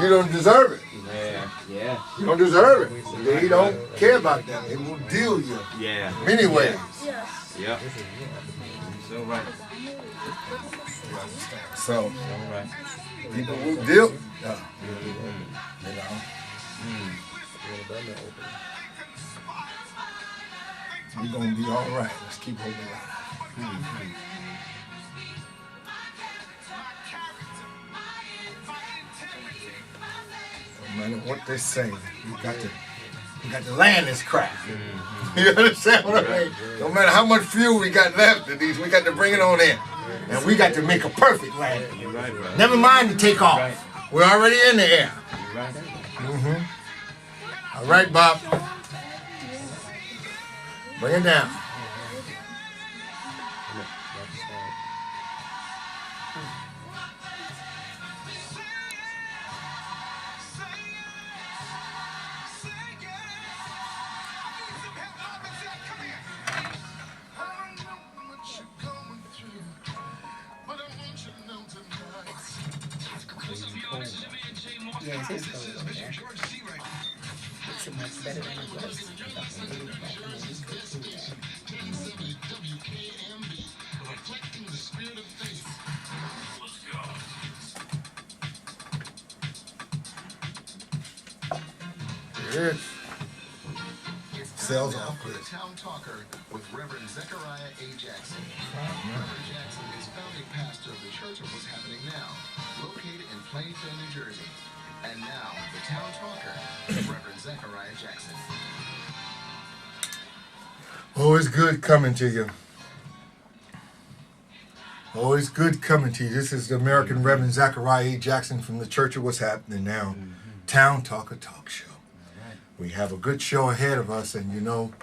You don't deserve it. Yeah. You don't deserve it. They don't care about that. They will deal you. Yeah. Many ways. Yeah. So right. So right. people will deal. You know. We're gonna be all right. Let's keep holding on. No matter what they say, we got to land this crap. You understand what I mean? No matter how much fuel we got left of these, we got to bring it on in. And we got to make a perfect landing. Never mind the takeoff. We're already in the air. All right, Bob. Bring it down. Yes, it's cold over there. It's much better than it was. Yes. Sales off. For the Town Talker with Reverend Zechariah A. Jackson. Reverend Jackson is founding pastor of the Church of What's Happening Now, located in Plainfield, New Jersey. And now, the Town Talker with Reverend Zechariah Jackson. Always good coming to you. Always good coming to you. This is the American Reverend Zechariah A. Jackson from the Church of What's Happening Now, Town Talker Talk Show. We have a good show ahead of us, and you know,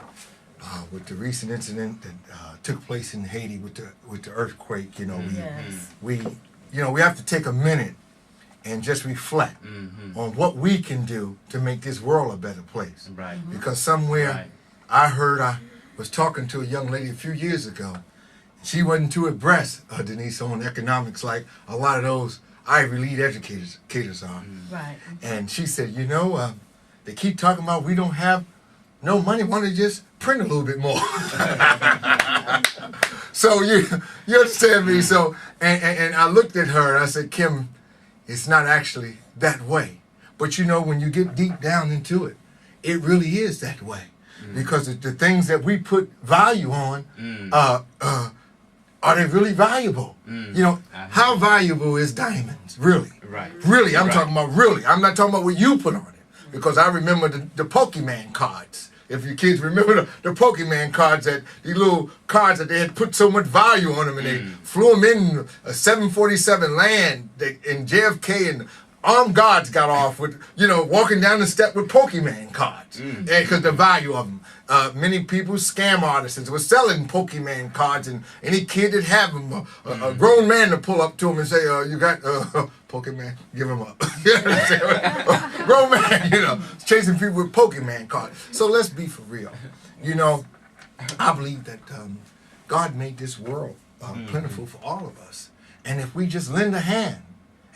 with the recent incident that took place in Haiti with the earthquake, you know, we have to take a minute and just reflect on what we can do to make this world a better place. Right. Because somewhere I was talking to a young lady a few years ago. She wasn't too abreast, Denise, on economics like a lot of those Ivy League educators are. Right. And she said, you know, they keep talking about we don't have no money. Why don't they just print a little bit more? So you understand me? So and I looked at her and I said, Kim, it's not actually that way. But you know, when you get deep down into it, it really is that way. Because the things that we put value on, are they really valuable? You know, how valuable is diamonds? Really? Right. Really, I'm talking about really. I'm not talking about what you put on it. Because I remember the Pokemon cards. If you kids remember the Pokemon cards, these little cards that they had put so much value on them, and they flew them in a 747 land in JFK, and armed guards got off with, you know, walking down the step with Pokemon cards, because the value of them. Many people, scam artists, were selling Pokemon cards, and any kid that have them, a grown man to pull up to him and say, "You got Pokemon? Give him up." You understand? Grown man, you know, chasing people with Pokemon cards. So let's be for real. You know, I believe that God made this world plentiful for all of us, and if we just lend a hand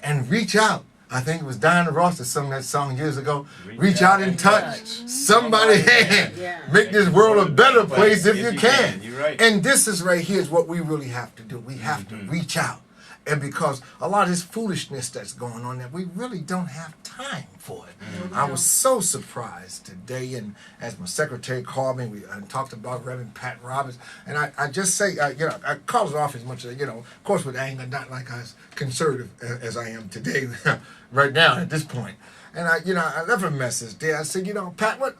and reach out. I think it was Diana Ross that sung that song years ago. Reach out and touch somebody's hand. Make this world a better place if you can. And this is right here is what we really have to do. We have to reach out. And because a lot of this foolishness that's going on that we really don't have time for it. I was so surprised today, and as my secretary called me, we talked about Reverend Pat Roberts, and I just say, you know, I call it off as much as, you know, of course with anger, not like as conservative as I am today, right now at this point. And I left a message there. I said, you know, Pat, what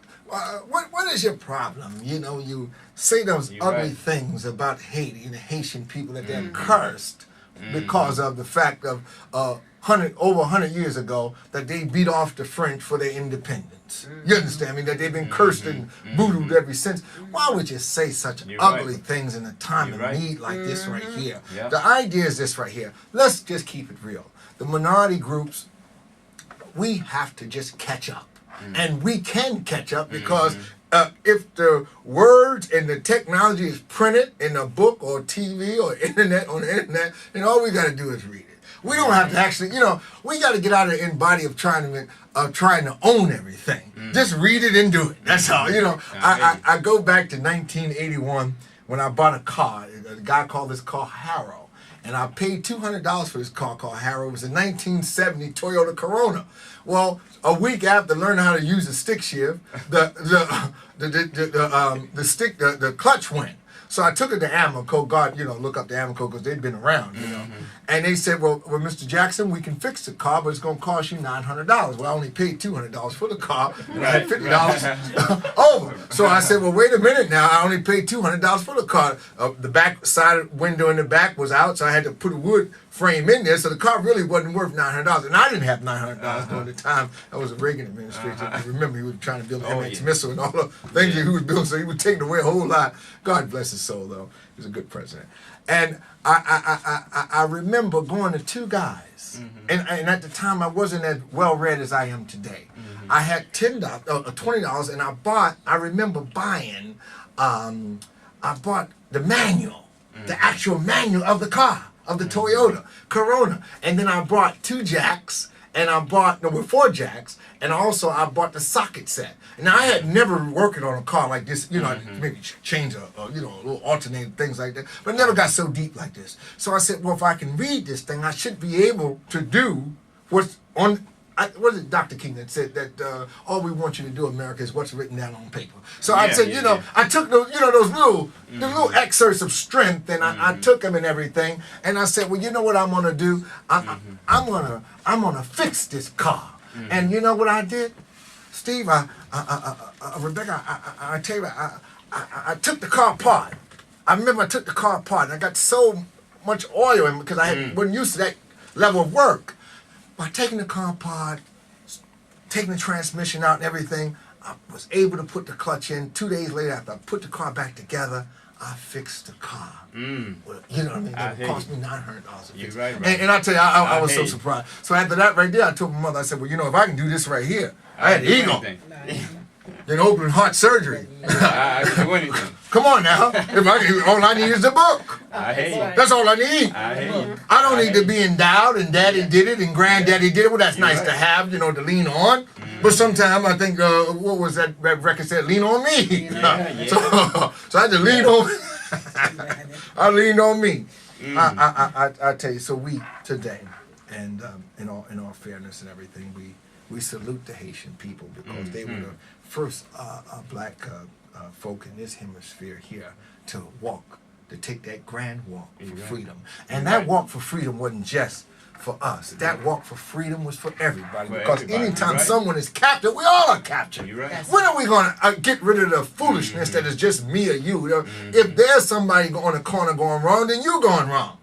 is your problem? You know, you say those ugly things about Haiti and the Haitian people that they're cursed. Because of the fact of over 100 years ago that they beat off the French for their independence. You understand me? That they've been cursed and voodooed ever since. Why would you say such ugly things in a time of need like this right here? The idea is this right here. Let's just keep it real. The minority groups, we have to just catch up. And we can catch up because if the words and the technology is printed in a book or TV or internet on the internet, then all we got to do is read it. We don't have to actually, we got to get out of the embody of trying to own everything. Just read it and do it. That's all. I go back to 1981 when I bought a car. A guy called this car Harrow. And I paid $200 for this car called Harrow. It was a 1970 Toyota Corona. Well, a week after learning how to use a stick shift, the clutch went. So I took it to Amoco. God, look up the Amoco because they'd been around, And they said, well, Mr. Jackson, we can fix the car, but it's going to cost you $900. Well, I only paid $200 for the car, and I had $50 over. So I said, well, wait a minute now. I only paid $200 for the car. The back side window in the back was out, so I had to put a wood frame in there. So the car really wasn't worth $900. And I didn't have $900 during the time. That was the Reagan administration. Remember, he was trying to build an MX missile and all the things that he was building, so he was taking away a whole lot. God bless his soul, though. He was a good president. And I remember going to two guys, and at the time I wasn't as well read as I am today. I had $20, and I remember buying, I bought the manual, the actual manual of the car, of the Toyota Corona, and then I bought 2 jacks, and I bought, with 4 jacks, and also I bought the socket set. Now I had never worked on a car like this, maybe change a little alternator, things like that, but never got so deep like this. So I said, well, if I can read this thing, I should be able to do what's on. What is it, Dr. King that said that all we want you to do, America, is what's written down on paper. So I said, I took those, those little excerpts of strength, and I took them and everything, and I said, well, you know what I'm gonna do? I'm gonna fix this car. And you know what I did, Steve? Rebecca, I tell you, I took the car apart. I remember I took the car apart, and I got so much oil in because I wasn't used to that level of work. By taking the car apart, taking the transmission out and everything, I was able to put the clutch in. 2 days later, after I put the car back together, I fixed the car. Well, you know what I mean? It cost me $900 to fix it. Right. And I tell you, I was so surprised. So after that right there, I told my mother, I said, well, if I can do this right here, I had ego. Then open heart surgery. I can do anything. Come on now. All I need is a book. I hate it. That's all I need. I hate it. I don't need to be endowed, and Daddy did it, and Granddaddy did it. Well, that's nice to have, to lean on. But sometimes I think, what was that record said? Lean on me. So I had to lean on. I leaned on me. I tell you. So we today, and in all fairness and everything, we salute the Haitian people because they were the first black folk in this hemisphere here to take that grand walk for freedom. And that walk for freedom wasn't just for us. That walk for freedom was for everybody. Because anytime someone is captured, we all are captured. When are we going to get rid of the foolishness that is just me or you? If there's somebody on the corner going wrong, then you're going wrong.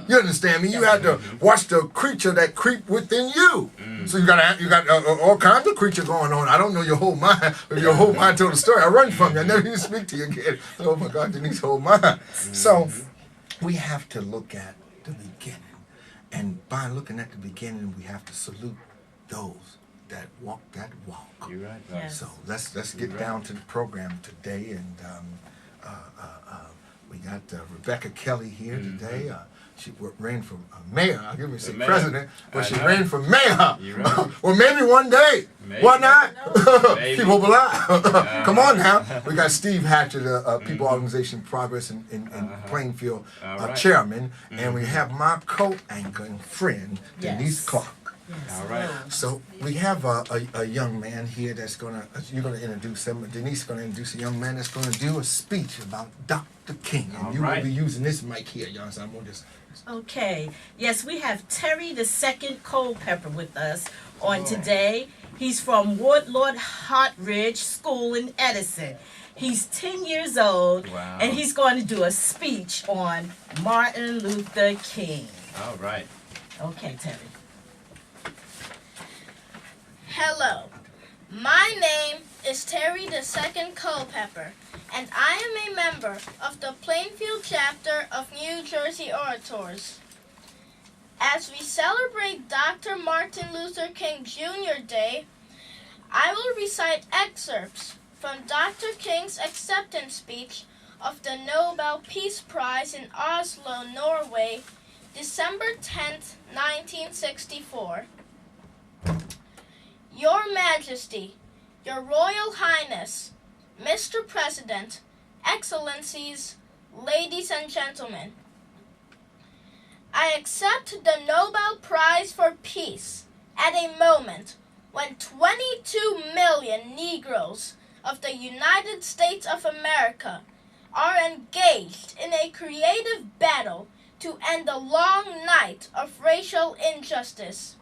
You understand me? You have to watch the creature that creep within you. So you got all kinds of creatures going on. I don't know your whole mind. If your whole mind told the story, I run from you. I never even speak to you again. Oh my God, Denise, whole mind. So we have to look at the beginning. And by looking at the beginning, we have to salute those that walk that walk. You're right. Yes. So let's get down to the program today, and we got Rebecca Kelly here today. She ran for mayor. I give me say president, but she ran for mayor. Well, maybe one day. Why not? Keep hope alive. Come on now. We got Steve Hatcher, the People Organization Progress in Plainfield chairman, and we have my co-anchor and friend Denise Clark. Yes. All right. So we have a young man here that's you're gonna introduce him. Denise is gonna introduce a young man that's gonna do a speech about Dr. King, and you will be using this mic here, y'all. So I'm gonna just. Okay. Yes, we have Terry the Second Culpepper with us on today. He's from Woodlord Hartridge School in Edison. He's 10 years old, and he's going to do a speech on Martin Luther King. All right. Okay, Terry. Hello, my name is Terry the Second Culpepper, and I am a member of the Plainfield chapter of New Jersey Orators. As we celebrate Dr. Martin Luther King Jr. Day, I will recite excerpts from Dr. King's acceptance speech of the Nobel Peace Prize in Oslo, Norway, December 10th, 1964. Your Majesty, Your Royal Highness, Mr. President, Excellencies, ladies and gentlemen, I accept the Nobel Prize for Peace at a moment when 22 million Negroes of the United States of America are engaged in a creative battle to end the long night of racial injustice.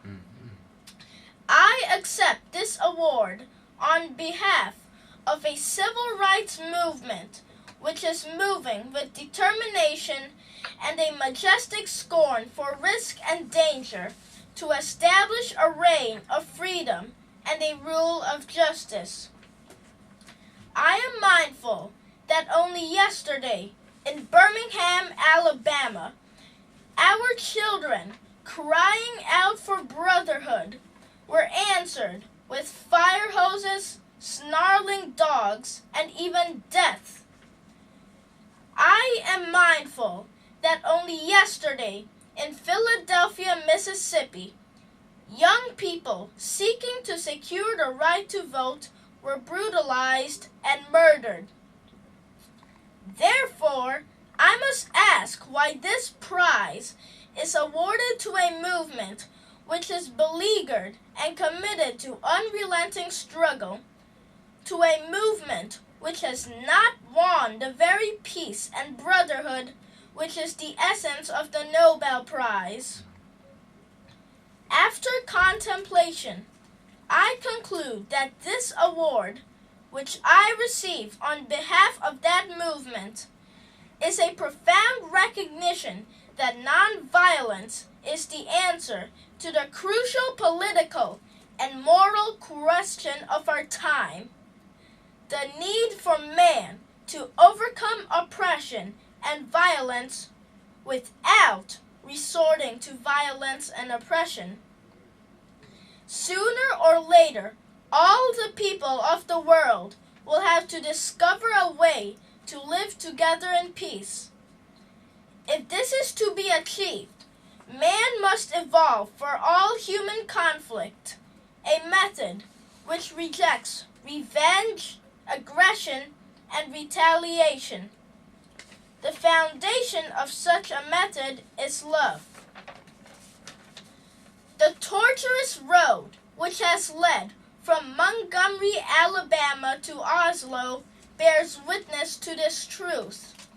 I accept this award on behalf of a civil rights movement which is moving with determination and a majestic scorn for risk and danger to establish a reign of freedom and a rule of justice. I am mindful that only yesterday in Birmingham, Alabama, our children crying out for brotherhood were answered with fire hoses, snarling dogs, and even death. I am mindful that only yesterday in Philadelphia, Mississippi, young people seeking to secure the right to vote were brutalized and murdered. Therefore, I must ask why this prize is awarded to a movement which is beleaguered and committed to unrelenting struggle, to a movement which has not won the very peace and brotherhood which is the essence of the Nobel Prize. After contemplation, I conclude that this award, which I receive on behalf of that movement, is a profound recognition that nonviolence is the answer to the crucial political and moral question of our time: the need for man to overcome oppression and violence without resorting to violence and oppression. Sooner or later, all the people of the world will have to discover a way to live together in peace. If this is to be achieved, man must evolve for all human conflict a method which rejects revenge, aggression, and retaliation. The foundation of such a method is love. The tortuous road which has led from Montgomery, Alabama to Oslo bears witness to this truth.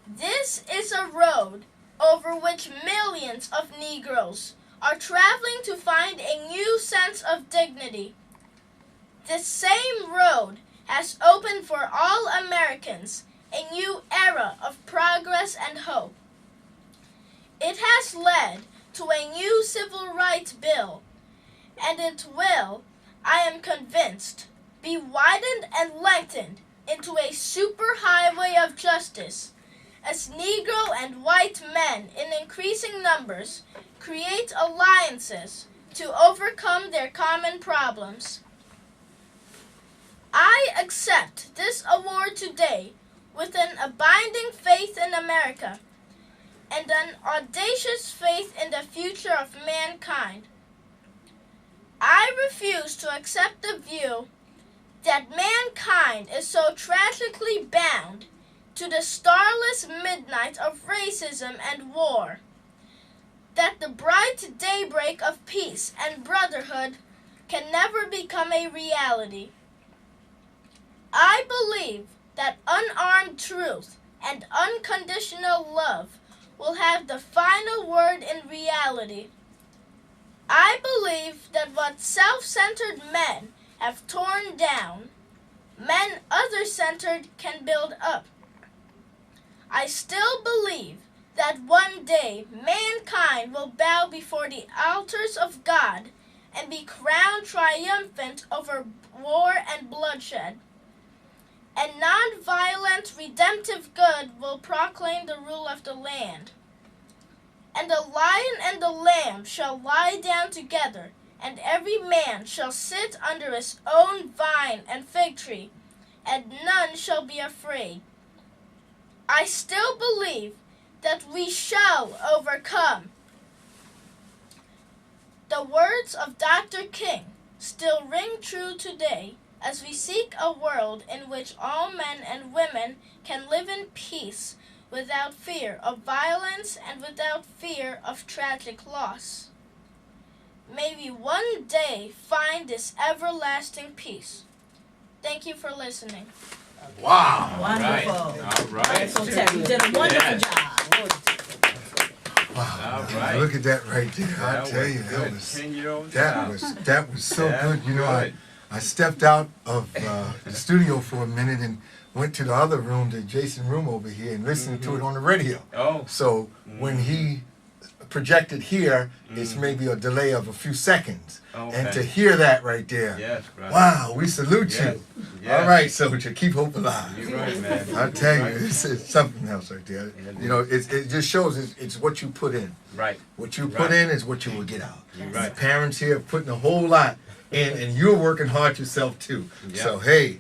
This is a road over which millions of Negroes are traveling to find a new sense of dignity. This same road has opened for all Americans a new era of progress and hope. It has led to a new civil rights bill, and it will, I am convinced, be widened and lengthened into a superhighway of justice as Negro and white men in increasing numbers create alliances to overcome their common problems. I accept this award today with an abiding faith in America and an audacious faith in the future of mankind. I refuse to accept the view that mankind is so tragically bound to the starless midnight of racism and war that the bright daybreak of peace and brotherhood can never become a reality. I believe that unarmed truth and unconditional love will have the final word in reality. I believe that what self-centered men have torn down, men other-centered can build up. I still believe that one day mankind will bow before the altars of God and be crowned triumphant over war and bloodshed. And non-violent redemptive good will proclaim the rule of the land. And the lion and the lamb shall lie down together, and every man shall sit under his own vine and fig tree, and none shall be afraid. I still believe that we shall overcome. The words of Dr. King still ring true today as we seek a world in which all men and women can live in peace without fear of violence and without fear of tragic loss. May we one day find this everlasting peace. Thank you for listening. Wow. Wonderful. All right. So Terry, you did a wonderful Yes. job. Wow. All right. Look at that right there. I tell you, good. that was 10-year-old that was so Yeah, good. You know, good. I stepped out of the studio for a minute and went to the other room, the adjacent room over here, and listened to it on the radio. Oh. So when he projected here, it's maybe a delay of a few seconds. Okay. And to hear that right there, Yes, right. wow, we salute Yes. you. Yes. All right, soldier, keep hope alive. You're right, man. I tell you, Right. this is something else right there. Yeah, You know, it just shows it's what you put in. Right. What you put Right. in is what you will get out. You're The right. parents here are putting a whole lot in, and you're working hard yourself too. Yeah. So hey,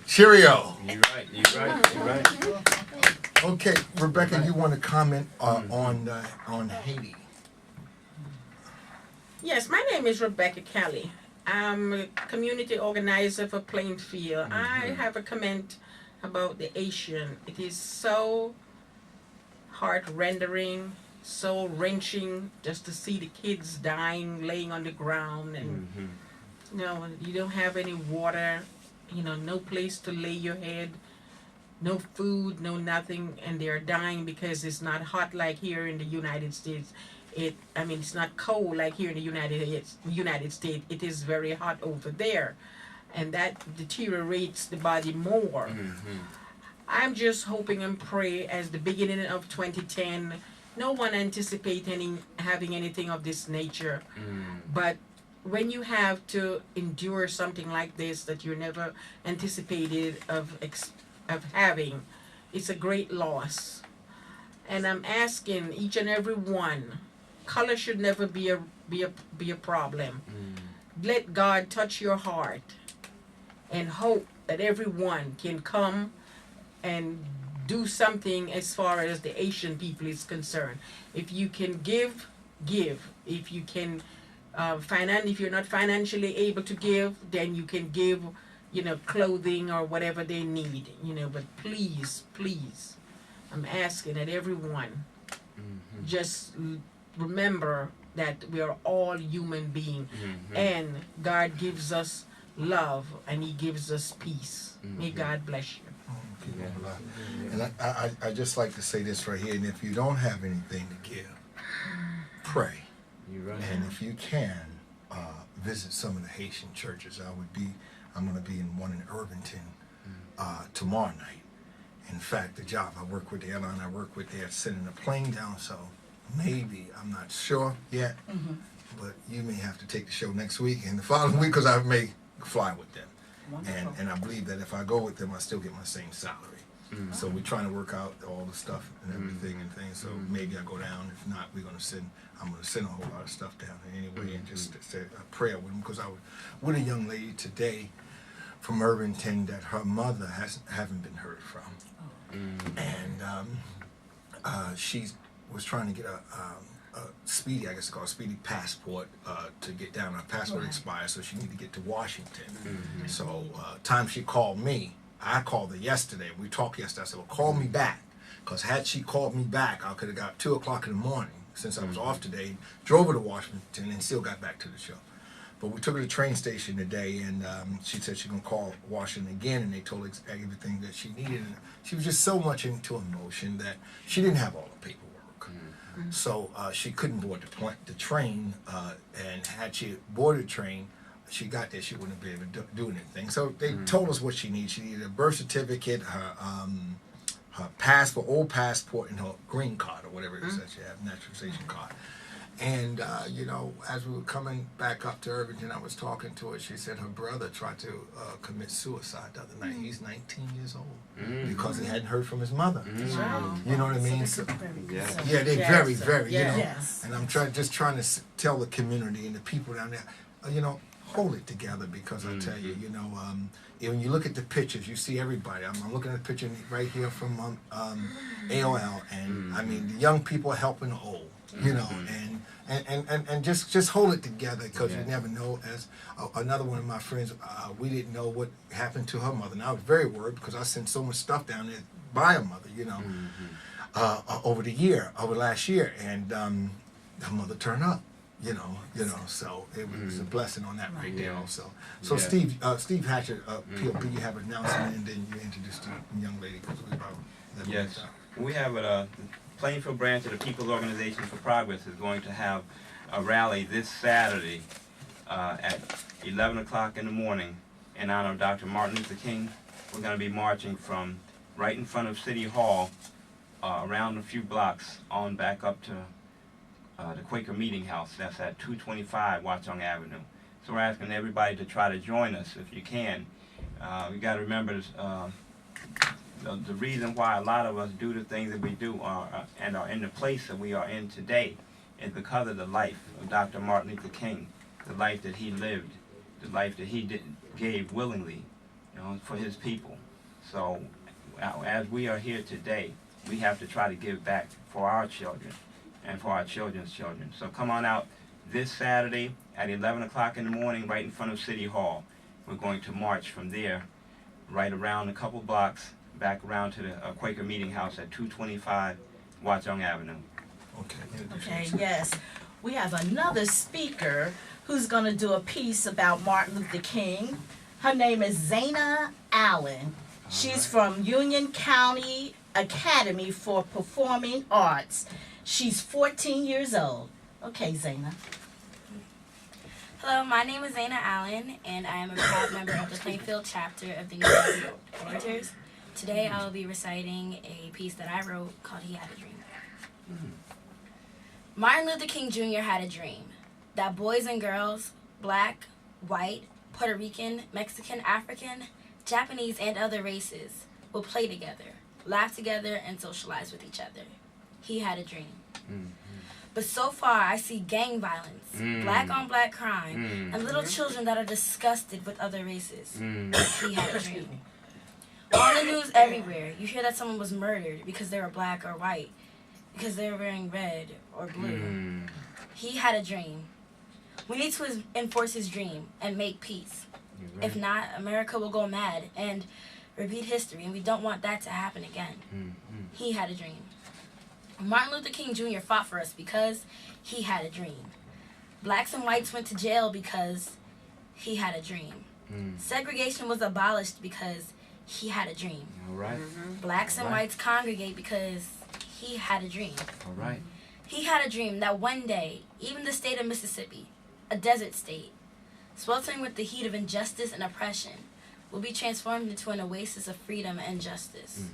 cheerio. You're right. You're right. You're right. Okay, Rebecca, you want to comment on Haiti? Yes, my name is Rebecca Kelly. I'm a community organizer for Plainfield. I have a comment about the Asian. It is so heart-rendering, so wrenching just to see the kids dying, laying on the ground, and you know, you don't have any water, you know, no place to lay your head, no food, no nothing, and they're dying because it's not hot like here in the United States. It's not cold like here in the United States. It is very hot over there, and that deteriorates the body more. I'm just hoping and pray as the beginning of 2010. No one anticipates having anything of this nature, but when you have to endure something like this that you never anticipated of having, it's a great loss. And I'm asking each and every one, color should never be a problem. Let God touch your heart and hope that everyone can come and do something as far as the Asian people is concerned. If you can give. If you can if you're not financially able to give, then you can give, you know, clothing or whatever they need, you know, but please, I'm asking that everyone just remember that we are all human beings, and God gives us love and He gives us peace. May God bless you. And I just like to say this right here, and if you don't have anything to give, pray. You're right. And if you can, visit some of the Haitian churches. I'm going to be in one in Irvington tomorrow night. In fact, the job I work with, the airline I work with, they're sending a plane down, so maybe, I'm not sure yet, but you may have to take the show next week and the following week, because I may fly with them. And I believe that if I go with them, I still get my same salary. So we're trying to work out all the stuff and everything and things. So maybe I go down. If not, I'm going to send a whole lot of stuff down there anyway, and just say a prayer with them, because I was with a young lady today from Irvington that her mother haven't been heard from, and she was trying to get a speedy, I guess it's called a speedy passport to get down. Her passport expired, so she needed to get to Washington. So time she called me, I called her yesterday. We talked yesterday. I said, well, call me back, because had she called me back, I could have got 2 o'clock in the morning, since I was off today, drove her to Washington, and still got back to the show. But we took her to the train station today, and she said she's going to call Washington again, and they told her everything that she needed. And she was just so much into emotion that she didn't have all the paperwork. So she couldn't board the train, and had she boarded the train, she got there, she wouldn't be able to do anything. So they told us what she needed. She needed a birth certificate, her passport, old passport, and her green card, or whatever it is that she had, naturalization card. And, you know, as we were coming back up to Irvington, I was talking to her. She said her brother tried to commit suicide the other night. He's 19 years old because he hadn't heard from his mother. You know what I mean? So, yeah, they're very, you know. Yes. And I'm trying to tell the community and the people down there, you know, hold it together because I tell you, you know, when you look at the pictures, you see everybody. I'm looking at a picture right here from AOL, and I mean, the young people are helping the old, you know, and just hold it together because you never know. As another one of my friends, we didn't know what happened to her mother, and I was very worried because I sent so much stuff down there by her mother, you know, over the last year, and her mother turned up. You know, so it was a blessing on that right there also. So Steve Hatcher, POP, you have an announcement, and then you introduce the young lady because we about 11 minutes out. We have a Plainfield branch of the People's Organization for Progress is going to have a rally this Saturday at 11 o'clock in the morning in honor of Dr. Martin Luther King. We're going to be marching from right in front of City Hall around a few blocks on back up to the Quaker Meeting House. That's at 225 Watchung Avenue. So we're asking everybody to try to join us if you can. We got to remember the reason why a lot of us do the things that we do and are in the place that we are in today is because of the life of Dr. Martin Luther King, the life that he lived, the life that he gave willingly, you know, for his people. So as we are here today, we have to try to give back for our children and for our children's children. So come on out this Saturday at 11 o'clock in the morning right in front of City Hall. We're going to march from there right around a couple blocks back around to the Quaker Meeting House at 225 Watchung Avenue. Okay, yes. We have another speaker who's going to do a piece about Martin Luther King. Her name is Aria Allen. She's from Union County Academy for Performing Arts. She's 14 years old. Okay, Zaina. Hello, my name is Aria Allen, and I am a proud member of the Plainfield chapter of the New Jersey Orators. Today, I will be reciting a piece that I wrote called He Had a Dream. Martin Luther King Jr. had a dream that boys and girls, black, white, Puerto Rican, Mexican, African, Japanese, and other races will play together, laugh together, and socialize with each other. He had a dream. But so far, I see gang violence, black-on-black crime, and little children that are disgusted with other races. He had a dream. On the news everywhere, you hear that someone was murdered because they were black or white, because they were wearing red or blue. He had a dream. We need to enforce his dream and make peace. Right. If not, America will go mad and repeat history, and we don't want that to happen again. He had a dream. Martin Luther King Jr. fought for us because he had a dream. Blacks and whites went to jail because he had a dream. Segregation was abolished because he had a dream. All right. Blacks and whites congregate because he had a dream. All right. He had a dream that one day, even the state of Mississippi, a desert state, sweltering with the heat of injustice and oppression, will be transformed into an oasis of freedom and justice.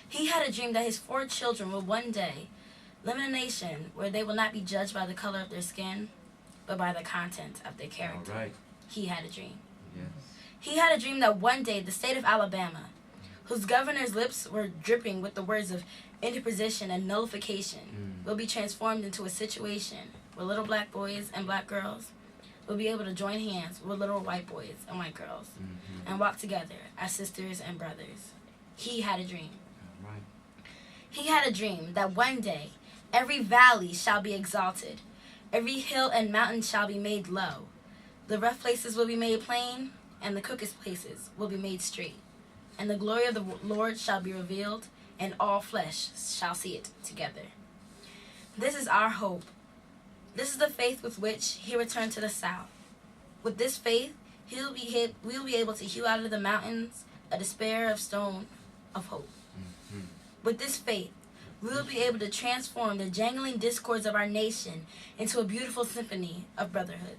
He had a dream that his 4 children will one day live in a nation where they will not be judged by the color of their skin, but by the content of their character. All right. He had a dream. Yes. He had a dream that one day the state of Alabama, whose governor's lips were dripping with the words of interposition and nullification, will be transformed into a situation where little black boys and black girls will be able to join hands with little white boys and white girls and walk together as sisters and brothers. He had a dream. Right. He had a dream that one day every valley shall be exalted, every hill and mountain shall be made low, the rough places will be made plain, and the crooked places will be made straight, and the glory of the Lord shall be revealed, and all flesh shall see it together. This is our hope. This is the faith with which he returned to the south. With this faith, we'll be able to hew out of the mountains a despair of stone of hope. With this faith, we will be able to transform the jangling discords of our nation into a beautiful symphony of brotherhood.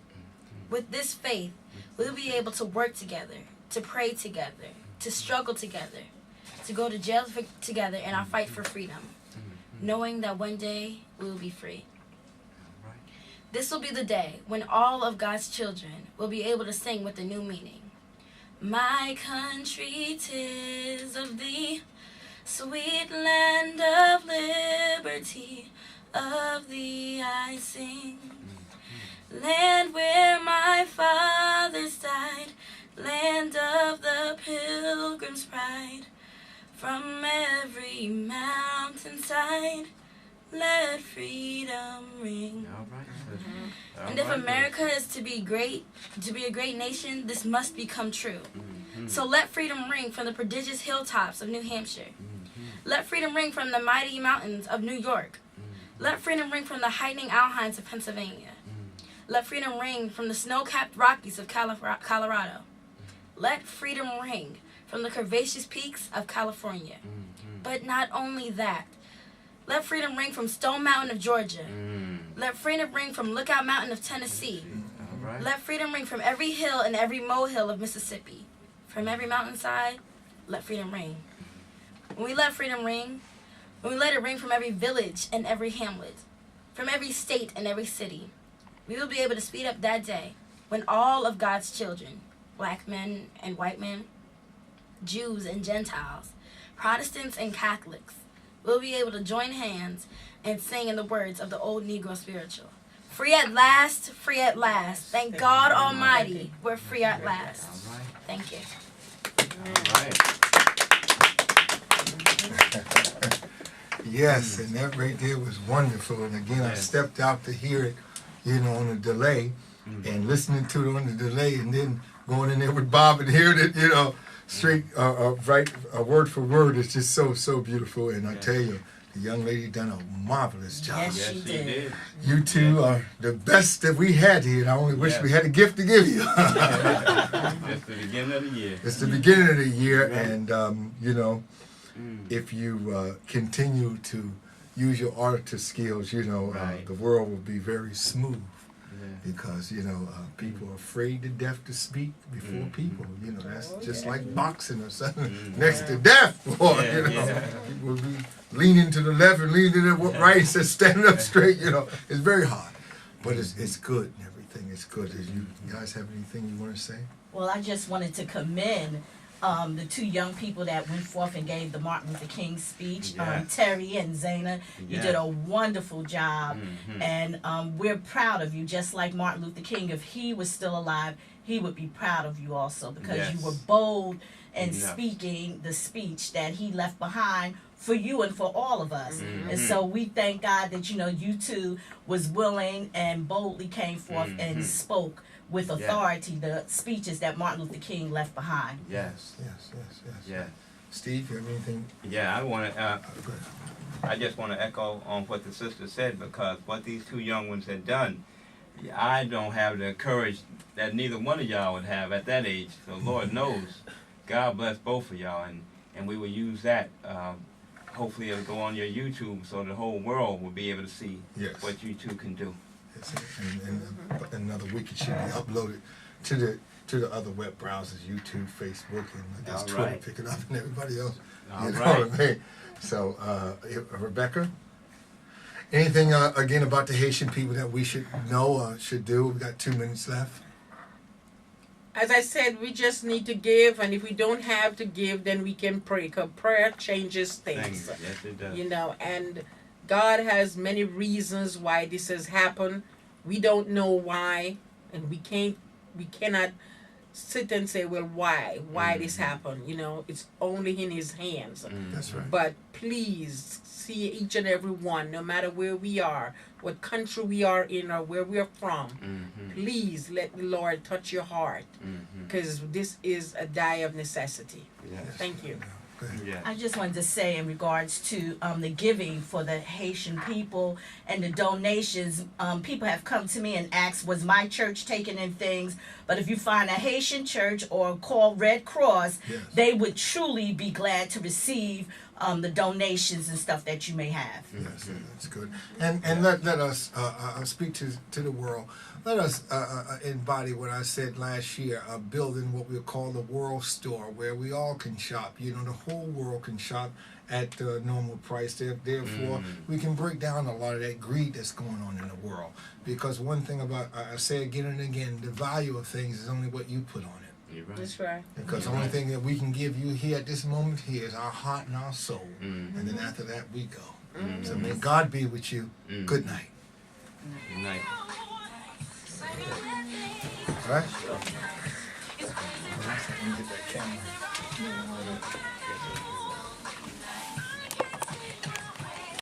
With this faith, we'll be able to work together, to pray together, to struggle together, to go to jail together in our fight for freedom, knowing that one day we will be free. This will be the day when all of God's children will be able to sing with a new meaning. My country 'tis of thee, sweet land of liberty, of thee I sing. Land where my father land of the pilgrim's pride. From every mountainside, let freedom ring. All right. And if America is to be great, to be a great nation, this must become true. So let freedom ring from the prodigious hilltops of New Hampshire. Let freedom ring from the mighty mountains of New York. Let freedom ring from the heightening Alpines of Pennsylvania. Let freedom ring from the snow-capped Rockies of Colorado. Let freedom ring from the curvaceous peaks of California. But not only that, let freedom ring from Stone Mountain of Georgia. Let freedom ring from Lookout Mountain of Tennessee. Let freedom ring from every hill and every molehill of Mississippi. From every mountainside, let freedom ring. When we let freedom ring, when we let it ring from every village and every hamlet, from every state and every city, we will be able to speed up that day when all of God's children, black men and white men, Jews and Gentiles, Protestants and Catholics, will be able to join hands and sing in the words of the old Negro spiritual. Free at last, free at last. Thank God Almighty, we're free at last. Thank you. Yes, and that right there was wonderful. And again, I stepped out to hear it, on a delay, and listening to it on the delay, and then going in there with Bob and hearing it, straight, right, word for word. It's just so beautiful. And I tell you, the young lady done a marvelous job. Yes, she did. You two are the best that we had here, and I only wish we had a gift to give you. It's the beginning of the year. It's the beginning of the year, and if you continue to use your orator skills, the world will be very smooth. Because people are afraid to death to speak before people. That's just like boxing or something. Next to death, boy. People will be leaning to the left and leaning to the right instead of standing up straight. It's very hard, but it's good and everything. It's good. Do you guys have anything you want to say? Well, I just wanted to commend the two young people that went forth and gave the Martin Luther King speech, Terry and Zana. You did a wonderful job, and we're proud of you. Just like Martin Luther King, if he was still alive, he would be proud of you also, because you were bold in speaking the speech that he left behind for you and for all of us. And so we thank God that you two was willing and boldly came forth and spoke with authority the speeches that Martin Luther King left behind. Yes. Steve, you have anything? Yeah, I just want to echo on what the sister said, because what these two young ones had done, I don't have the courage that neither one of y'all would have at that age. So Lord knows, God bless both of y'all, and we will use that. Hopefully it'll go on your YouTube so the whole world will be able to see what you two can do. And another week it should be uploaded to the other web browsers, YouTube, Facebook, and I guess Twitter, pick it up, and everybody else. What I mean? So, Rebecca, anything again about the Haitian people that we should know or should do? We got 2 minutes left. As I said, we just need to give, and if we don't have to give, then we can pray, because prayer changes things. Yes, it does. And God has many reasons why this has happened. We don't know why, and we cannot sit and say, well, why this happened? It's only in His hands. That's right. But please see each and every one, no matter where we are, what country we are in, or where we are from. Please let the Lord touch your heart, because this is a die of necessity. Thank you. I just wanted to say in regards to the giving for the Haitian people and the donations, people have come to me and asked, was my church taking in things? But if you find a Haitian church or call Red Cross, they would truly be glad to receive the donations and stuff that you may have. Yes, that's good. And let us speak to the world. Let us embody what I said last year, building what we'll call the world store, where we all can shop. The whole world can shop at the normal price. Therefore, we can break down a lot of that greed that's going on in the world. Because one thing about, I say again and again, the value of things is only what you put on it. You're right. That's right. Because the only thing that we can give you here at this moment here is our heart and our soul. And then after that, we go. So may God be with you. Good night. Good night. All right? Let me get that camera.